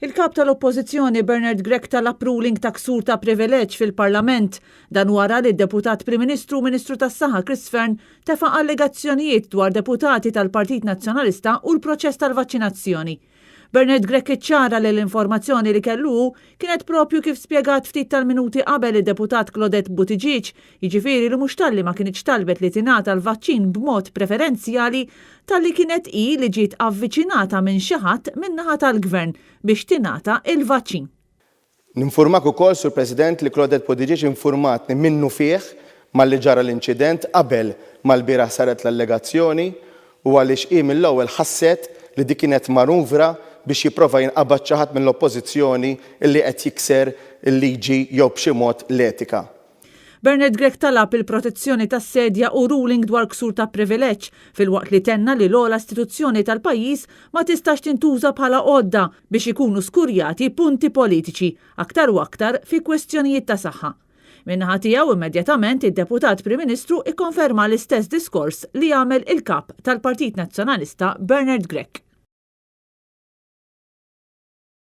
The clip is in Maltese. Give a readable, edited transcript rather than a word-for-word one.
Il-kap tal-Oppożizzjoni Bernard Grech talab ruling ta' ksur ta' privileġġ fil-Parlament dan wara li d-Deputat Prim Ministru u Ministru tas-Saħħa Chris Fearn tefa' allegazzjonijiet dwar deputati tal-Partit Nazzjonalista u l-proċess tal-vaċċinazzjoni. Bernard Grech iċċara li l-informazzjoni li kellu kienet propju kif spjegat ftit tal-minuti qabel id-deputat Claudette Buttigieg, jiġifieri li mhux talli ma kienx talbet li tingħata l-vaċċin b'mod preferenzjali talli kienet hi li ġiet avviċinata minn xi ħadd min-naħa tal-Gvern biex tingħata il-vaċċin. Ninfurmak ukoll sur President li Claudette Buttigieg informatni minnu fih malli ġara l-inċident qabel mal-bieraħ saret l-allegazzjoni u għaliex hi mill-ewwel ħasset li dik kienet manuvra biex jipprova jinqabad xi ħadd mill-Oppożizzjoni illi qed jikser il-liġi jew b'xi mod l-etika. Bernard Grech talab il-protezzjoni tas-sedja u ruling dwar ksur ta' privileġġ filwaqt li tenna li l-ogħla istituzzjoni tal-pajjiż ma tistax tintuża bħala għodda biex ikunu skurjati punti politiċi aktar u aktar fi kwestjonijiet ta' saħħa. Minnaħa tiegħu immedjatament id-Deputat Prim Ministru ikkonferma l-istess diskors li għamel il-kap tal-Partit Nazzjonalista Bernard Grech.